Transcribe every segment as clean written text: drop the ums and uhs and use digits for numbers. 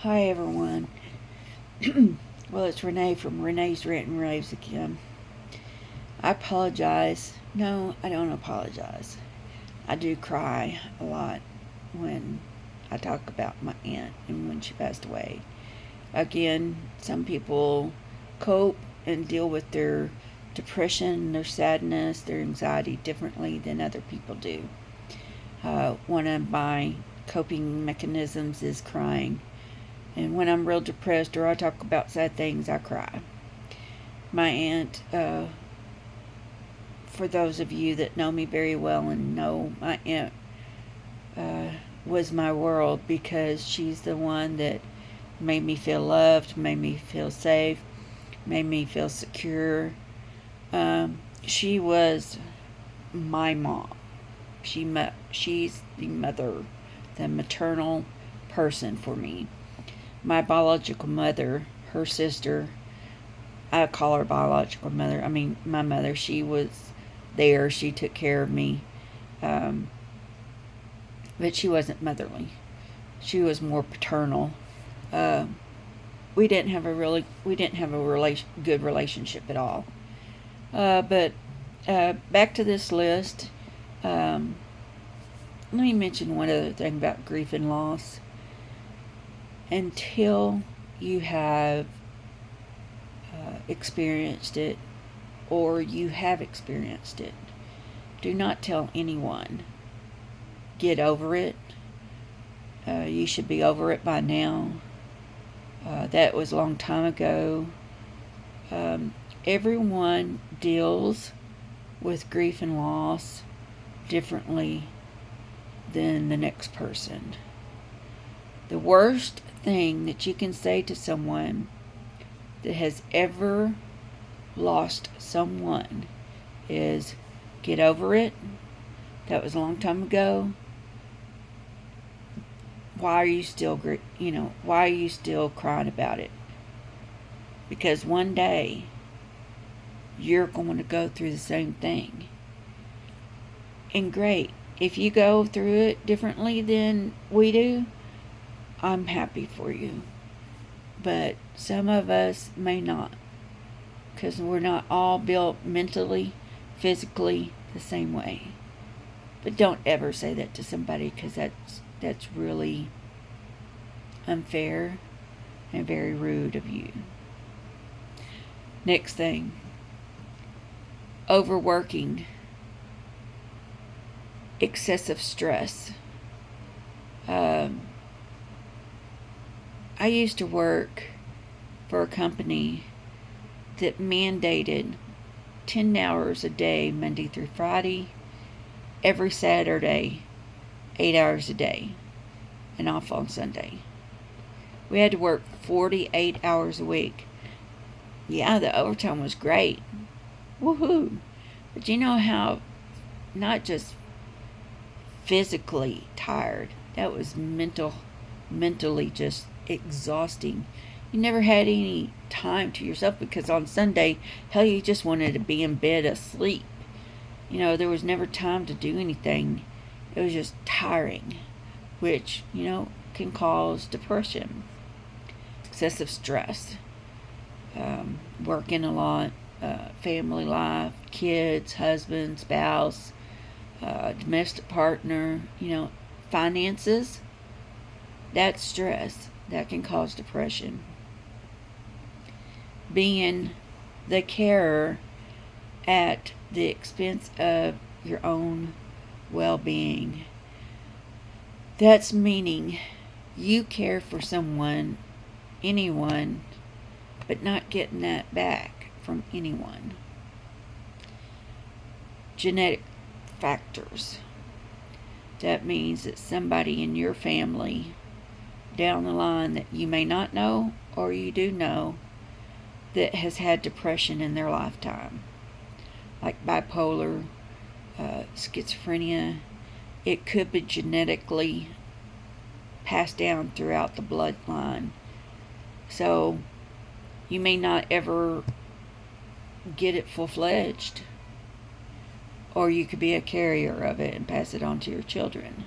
Hi everyone. Well, it's Renee from Renee's Rant and Raves again. I apologize. No, I don't apologize. I do cry a lot when I talk about my aunt and when she passed away. Again, some people cope and deal with their depression, their sadness, their anxiety differently than other people do. One of my coping mechanisms is crying. And when I'm real depressed or I talk about sad things, I cry. My aunt, for those of you that know me very well and know my aunt was my world because she's the one that made me feel loved, made me feel safe, made me feel secure. She was my mom. She's the mother, the maternal person for me. My biological mother, her sister, I call her biological mother. I mean, my mother, she was there. She took care of me. But she wasn't motherly. She was more paternal. We didn't have a good relationship at all. But back to this list. Let me mention one other thing about grief and loss. Until you have experienced it or you have experienced it, do not tell anyone. Get over it. You should be over it by now. That was a long time ago. Everyone deals with grief and loss differently than the next person. The worst thing that you can say to someone that has ever lost someone is get over it. That was a long time ago. Why are you still crying about it? Because one day you're going to go through the same thing. And great, if you go through it differently than we do, I'm happy for you. But some of us may not, because we're not all built mentally, physically the same way. But don't ever say that to somebody, because that's really unfair and very rude of you. Next thing, overworking, excessive stress. I used to work for a company that mandated 10 hours a day, Monday through Friday, every Saturday, 8 hours a day, and off on Sunday. We had to work 48 hours a week. Yeah, the overtime was great. Woohoo! But you know how, not just physically tired, that was mentally just exhausting. You never had any time to yourself because on Sunday, hell, you just wanted to be in bed asleep. There was never time to do anything. It was just tiring, which, can cause depression, excessive stress, working a lot, family life, kids, husband, spouse, domestic partner, finances. That's stress. That can cause depression. Being the carer at the expense of your own well-being. That's meaning you care for someone, anyone, but not getting that back from anyone. Genetic factors. That means that somebody in your family down the line that you may not know or you do know that has had depression in their lifetime, like bipolar, schizophrenia. It could be genetically passed down throughout the bloodline. So you may not ever get it full-fledged, or you could be a carrier of it and pass it on to your children.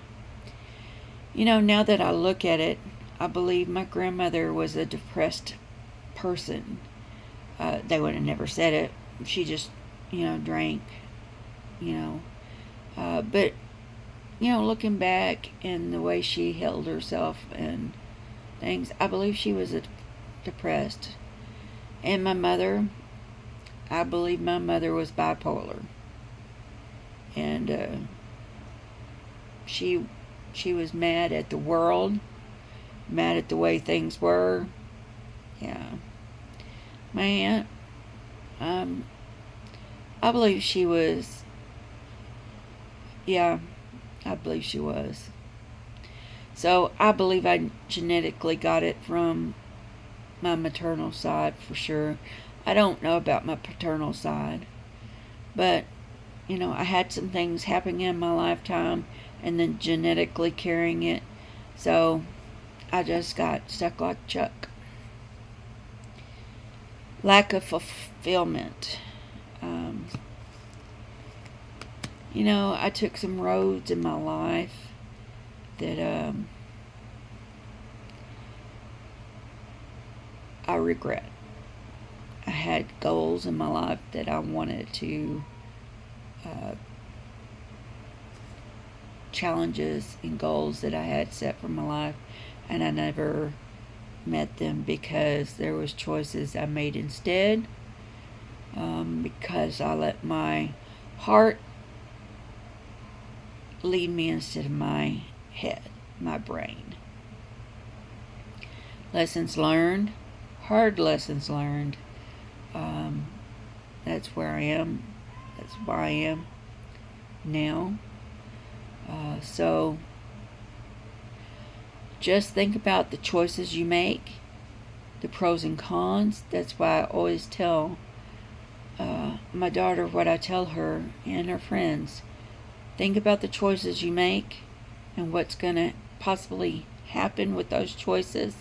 Now that I look at it, I believe my grandmother was a depressed person. They would have never said it. She just, drank, you know. But, looking back and the way she held herself and things, I believe she was depressed. And my mother, I believe my mother was bipolar. And she was mad at the world, mad at the way things were. Yeah. My aunt, I believe she was, yeah, I believe she was. So I believe I genetically got it from my maternal side for sure. I don't know about my paternal side, but I had some things happening in my lifetime and then genetically carrying it. So I just got stuck like Chuck. Lack of fulfillment. I took some roads in my life that I regret. I had goals in my life that I wanted to challenges and goals that I had set for my life, and I never met them because there was choices I made instead, because I let my heart lead me instead of my head, my brain. Lessons learned, hard lessons learned. That's where I am. That's where I am now. So just think about the choices you make, the pros and cons. That's why I always tell my daughter what I tell her and her friends. Think about the choices you make and what's going to possibly happen with those choices,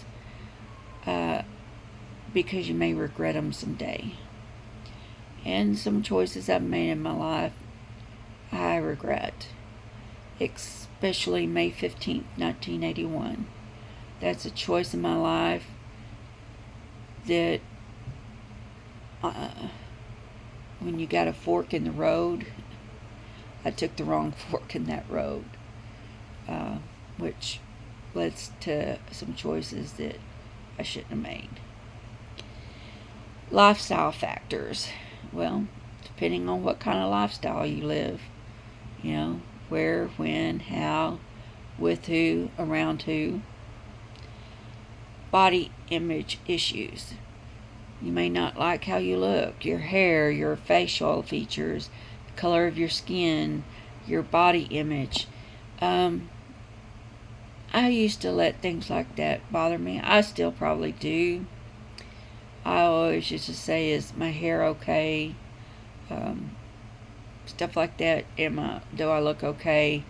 because you may regret them someday. And some choices I've made in my life I regret, especially May 15th, 1981. That's a choice in my life that when you got a fork in the road, I took the wrong fork in that road, which led to some choices that I shouldn't have made. Lifestyle factors. Well, depending on what kind of lifestyle you live, where, when, how, with who, around who. Body image issues. You may not like how you look, your hair, your facial features, the color of your skin, your body image. I used to let things like that bother me. I still probably do. I always used to say, is my hair okay? Stuff like that. Do I look okay?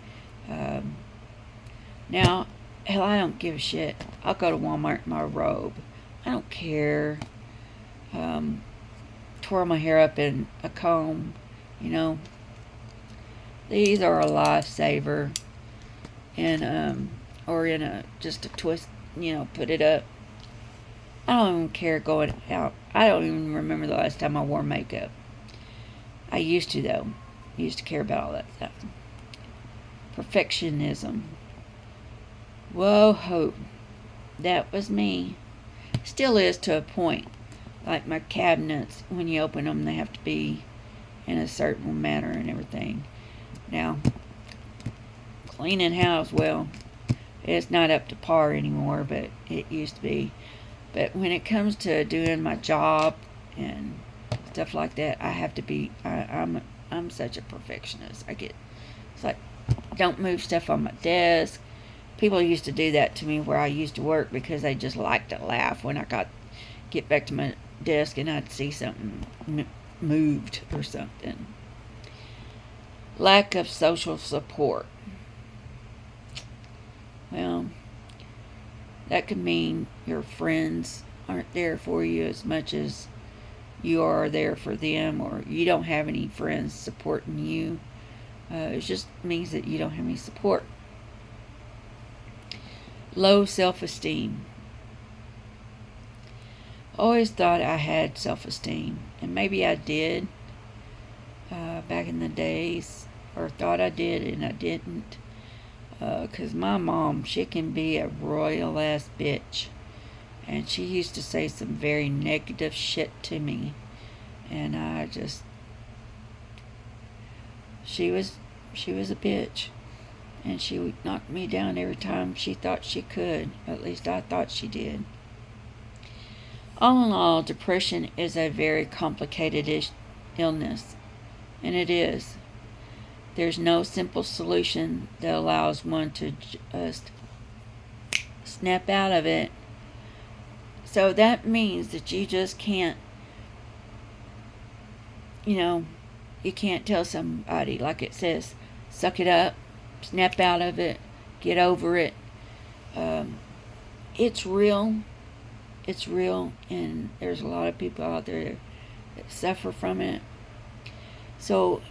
Now, hell, I don't give a shit. I'll go to Walmart in my robe. I don't care. Twirl my hair up in a comb. These are a lifesaver. And, or in just a twist, put it up. I don't even care going out. I don't even remember the last time I wore makeup. I used to, though. I used to care about all that stuff. Perfectionism. Whoa, ho. That was me. Still is to a point. Like my cabinets, when you open them, they have to be in a certain manner and everything. Now, cleaning house, well, it's not up to par anymore, but it used to be. But when it comes to doing my job and stuff like that, I have to be. I'm such a perfectionist. It's like, don't move stuff on my desk. People used to do that to me where I used to work because they just liked to laugh when I get back to my desk and I'd see something moved or something. Lack of social support. Well, that could mean your friends aren't there for you as much as you are there for them, or you don't have any friends supporting you. It just means that you don't have any support. Low self-esteem. Always thought I had self-esteem, and maybe I did back in the days, or thought I did and I didn't. Because my mom, she can be a royal ass bitch, and she used to say some very negative shit to me, and she was a bitch, and she would knock me down every time she thought she could. At least I thought she did. All in all, depression is a very complicated illness, and it is. There's no simple solution that allows one to just snap out of it. So that means that you just can't, you can't tell somebody, like it says, suck it up, snap out of it, get over it. It's real. It's real, and there's a lot of people out there that suffer from it. So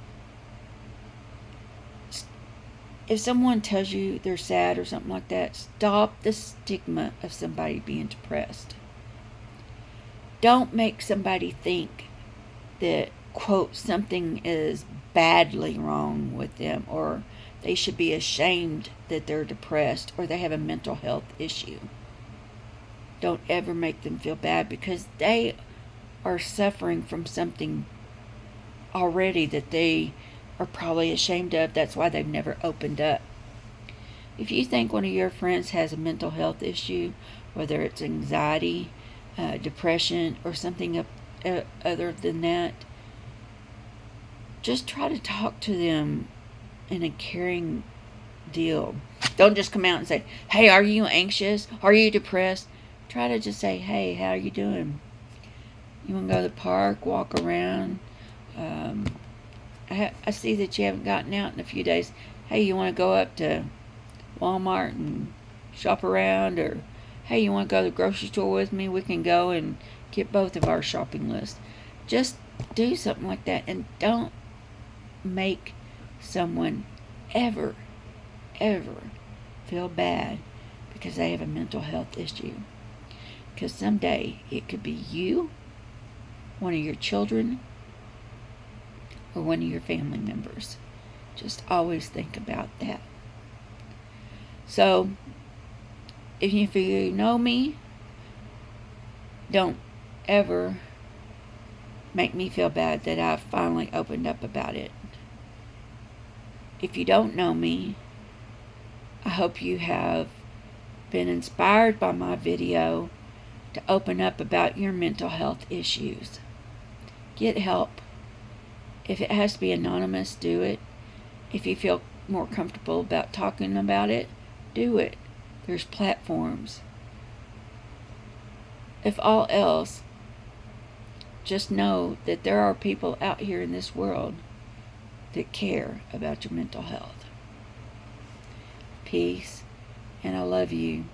if someone tells you they're sad or something like that, stop the stigma of somebody being depressed. Don't make somebody think that, quote, something is badly wrong with them, or they should be ashamed that they're depressed, or they have a mental health issue. Don't ever make them feel bad, because they are suffering from something already that they are probably ashamed of. That's why they've never opened up. If you think one of your friends has a mental health issue, whether it's anxiety, depression, or something other than that, just try to talk to them in a caring deal. Don't just come out and say, hey, are you anxious? Are you depressed? Try to just say, hey, how are you doing? You want to go to the park, walk around? I see that you haven't gotten out in a few days. Hey, you want to go up to Walmart and shop around? Or, hey, you want to go to the grocery store with me? We can go and get both of our shopping lists. Just do something like that, and don't make someone ever feel bad because they have a mental health issue. Because someday it could be you, one of your children, or one of your family members. Just always think about that. So, if you know me, don't ever make me feel bad that I've finally opened up about it. If you don't know me, I hope you have been inspired by my video to open up about your mental health issues. Get help. If it has to be anonymous, do it. If you feel more comfortable about talking about it, do it. There's platforms. If all else, just know that there are people out here in this world that care about your mental health. Peace, and I love you.